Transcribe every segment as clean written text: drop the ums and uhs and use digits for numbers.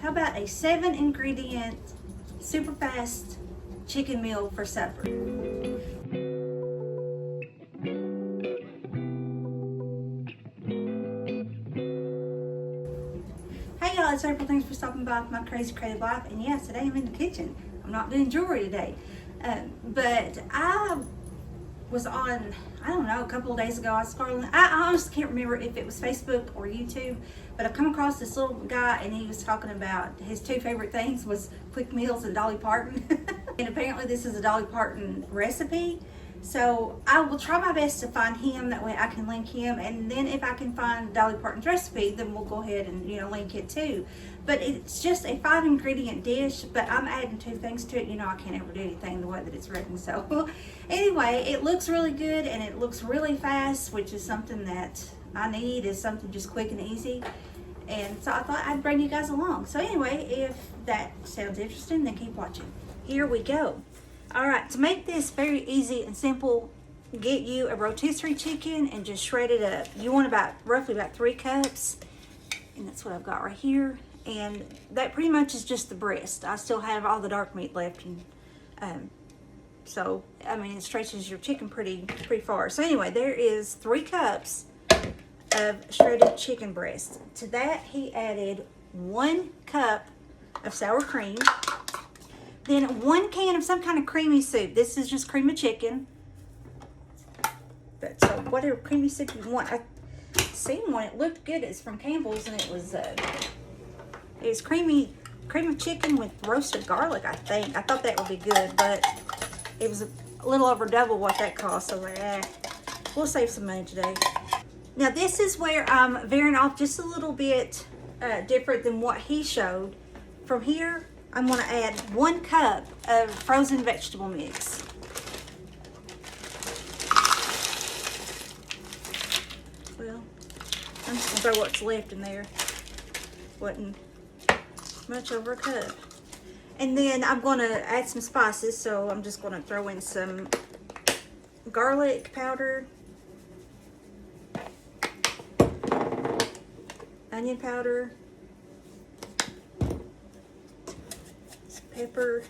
How about a 7-ingredient, super fast chicken meal for supper? Hey y'all, it's April. Thanks for stopping by my crazy creative life. And yes, today I'm in the kitchen. I'm not doing jewelry today. But I was on, I don't know, a couple of days ago, I was scrolling. I honestly can't remember if it was Facebook or YouTube, but I've come across this little guy and he was talking about his 2 favorite things was quick meals and Dolly Parton. And apparently this is a Dolly Parton recipe. So I will try my best to find him, that way I can link him, and then if I can find Dolly Parton's recipe, then we'll go ahead and link it too. But it's just a 5-ingredient dish, but I'm adding 2 things to it. I can't ever do anything the way that it's written. So anyway, it looks really good and it looks really fast, which is something that I need, is something just quick and easy. And so I thought I'd bring you guys along. So anyway, if that sounds interesting, then keep watching. Here we go. All right, to make this very easy and simple, get you a rotisserie chicken and just shred it up. You want roughly about 3 cups, and that's what I've got right here. And that pretty much is just the breast. I still have all the dark meat left, and so I mean it stretches your chicken pretty far. So anyway, there is 3 cups of shredded chicken breast. To that he added 1 cup of sour cream. Then 1 can of some kind of creamy soup. This is just cream of chicken. But so whatever creamy soup you want. I seen one. It looked good. It's from Campbell's, and it was cream of chicken with roasted garlic. I think. I thought that would be good, but it was a little over double what that cost. So we'll save some money today. Now this is where I'm veering off just a little bit different than what he showed. From here, I'm going to add 1 cup of frozen vegetable mix. Well, I'm just going to throw what's left in there. Wasn't much over a cup. And then I'm going to add some spices, so I'm just going to throw in some garlic powder, onion powder, pepper,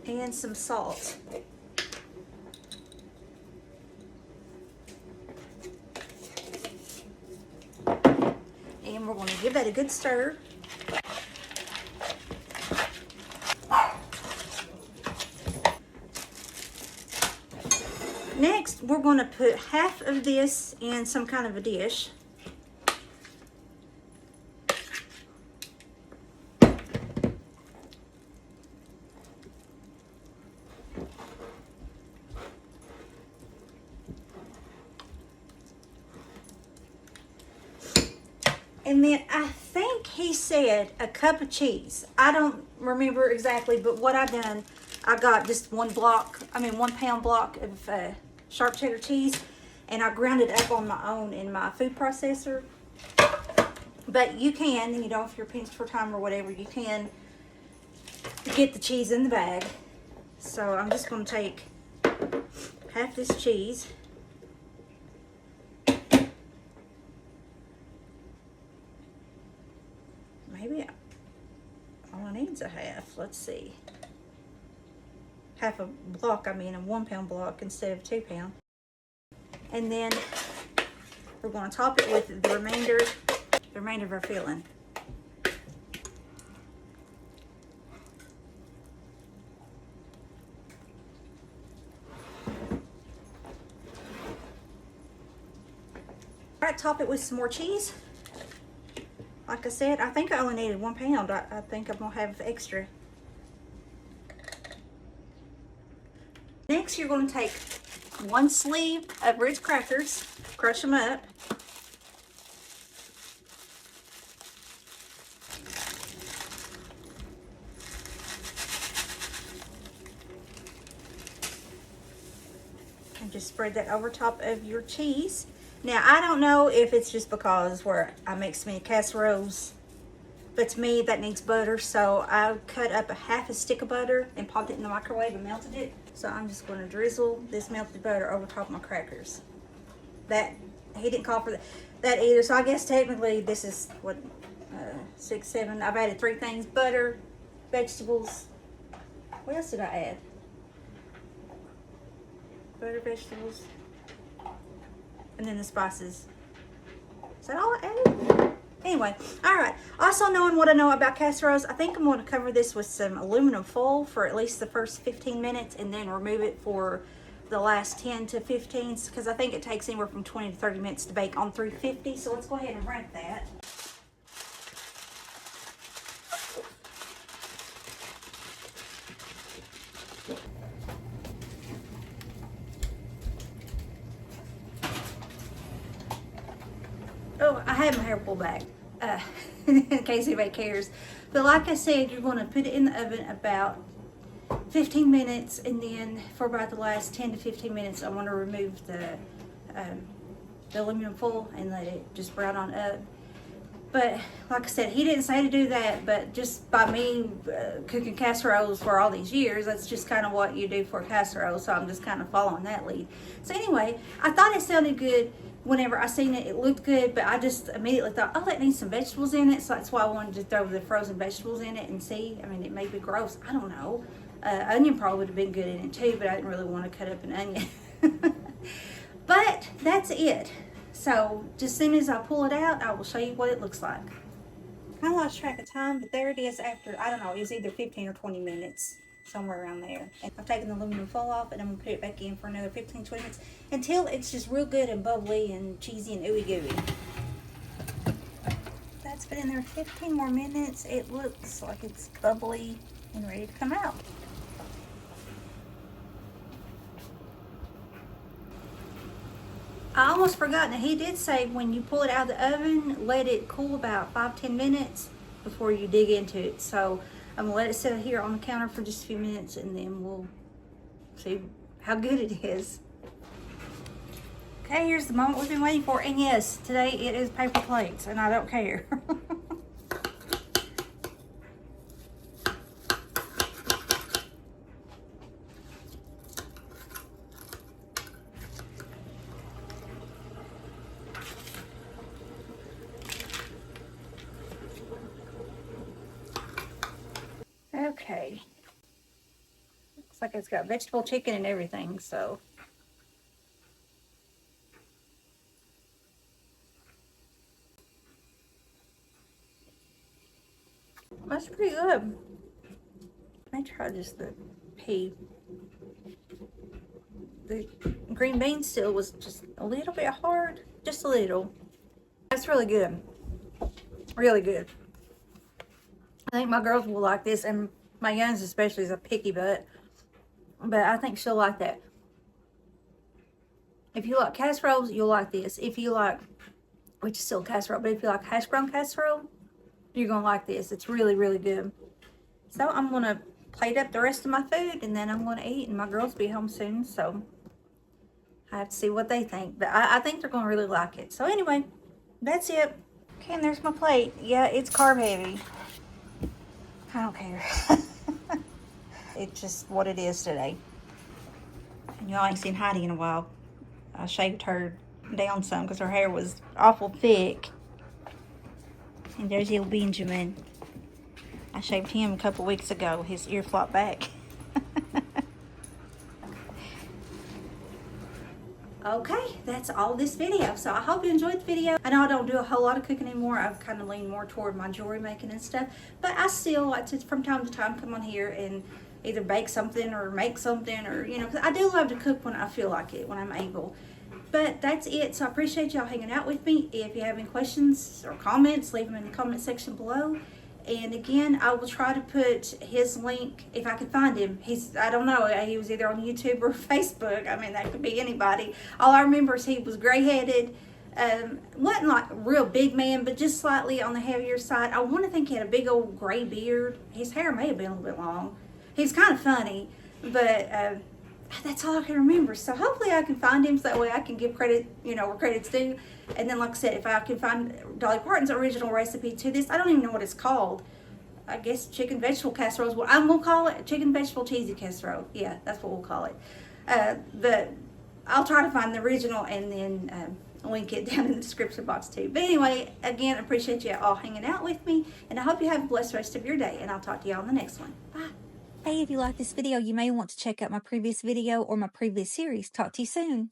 and some salt. And we're going to give that a good stir. Next, we're going to put half of this in some kind of a dish. And then I think he said a cup of cheese. I don't remember exactly, but what I've done, I got just 1 pound block of sharp cheddar cheese, and I ground it up on my own in my food processor. But you can, if you're pinched for time or whatever, you can get the cheese in the bag. So I'm just going to take half this cheese. Maybe all I need is a half. Let's see. Half a block, a 1 pound block instead of 2 pound. And then we're going to top it with the remainder of our filling. All right, top it with some more cheese. Like I said, I think I only needed 1 pound. I think I'm gonna have extra. Next, you're going to take 1 sleeve of Ritz crackers, crush them up. And just spread that over top of your cheese. Now, I don't know if it's just because where I make so many casseroles But to me, that needs butter. So I cut up a half a stick of butter and popped it in the microwave and melted it. So I'm just going to drizzle this melted butter over top of my crackers. That, he didn't call for that either. So I guess technically this is what, 6, 7. I've added 3 things: butter, vegetables. What else did I add? Butter, vegetables, and then the spices. Is that all I added? Anyway, all right. Also, knowing what I know about casseroles, I think I'm going to cover this with some aluminum foil for at least the first 15 minutes and then remove it for the last 10 to 15, because I think it takes anywhere from 20 to 30 minutes to bake on 350. So let's go ahead and rank that. Oh, I have my hair pulled back, in case anybody cares. But like I said, you're going to put it in the oven about 15 minutes, and then for about the last 10 to 15 minutes, I want to remove the aluminum foil and let it just brown on up. But like I said, he didn't say to do that, but just by me cooking casseroles for all these years, that's just kind of what you do for a casserole. So I'm just kind of following that lead. So anyway, I thought it sounded good. Whenever I seen it, it looked good, but I just immediately thought, oh, that needs some vegetables in it. So that's why I wanted to throw the frozen vegetables in it and see. I mean, it may be gross. I don't know. Onion probably would have been good in it too, but I didn't really want to cut up an onion. But that's it. So just as soon as I pull it out, I will show you what it looks like. I lost track of time, but there it is after, I don't know, it was either 15 or 20 minutes. Somewhere around there. And I've taken the aluminum foil off, and I'm going to put it back in for another 15, 20 minutes until it's just real good and bubbly and cheesy and ooey gooey. That's been in there 15 more minutes. It looks like it's bubbly and ready to come out. I almost forgot that he did say when you pull it out of the oven, let it cool about 5-10 minutes before you dig into it. So I'm gonna let it sit here on the counter for just a few minutes, and then we'll see how good it is. Okay, here's the moment we've been waiting for, and yes, today it is paper plates, and I don't care. Okay. Looks like it's got vegetable chicken and everything, so. That's pretty good. Let me try just the pea. The green bean still was just a little bit hard, just a little. That's really good. Really good. I think my girls will like this, and my youngest especially is a picky butt, but I think she'll like that. If you like casseroles, you'll like this. If you like, which is still casserole, but if you like hash brown casserole, you're gonna like this. It's really, really good. So I'm gonna plate up the rest of my food, and then I'm gonna eat, and my girls will be home soon, so I have to see what they think, but I think they're gonna really like it. So anyway, that's it. Okay, and there's my plate. Yeah, it's carb heavy. I don't care. It's just what it is today. And y'all ain't seen Heidi in a while. I shaved her down some because her hair was awful thick. And there's little Benjamin. I shaved him a couple weeks ago. His ear flopped back. Okay, that's all this video. So I hope you enjoyed the video. I know I don't do a whole lot of cooking anymore. I've kind of leaned more toward my jewelry making and stuff. But I still like to, from time to time, come on here and either bake something or make something, or, you know, 'cause I do love to cook when I feel like it, when I'm able. But that's it. So I appreciate y'all hanging out with me. If you have any questions or comments, leave them in the comment section below. And again, I will try to put his link, if I can find him. I don't know, he was either on YouTube or Facebook. I mean, that could be anybody. All I remember is he was gray-headed. Wasn't like a real big man, but just slightly on the heavier side. I want to think he had a big old gray beard. His hair may have been a little bit long. He's kind of funny, but that's all I can remember. So hopefully I can find him so that way I can give credit, you know, where credit's due. And then, like I said, if I can find Dolly Parton's original recipe to this, I don't even know what it's called. I guess chicken vegetable casserole is what I'm going to call it. Chicken vegetable cheesy casserole. Yeah, that's what we'll call it. But I'll try to find the original and then link it down in the description box too. But anyway, again, I appreciate you all hanging out with me. And I hope you have a blessed rest of your day. And I'll talk to you all in the next one. Bye. Hey, if you like this video, you may want to check out my previous video or my previous series. Talk to you soon.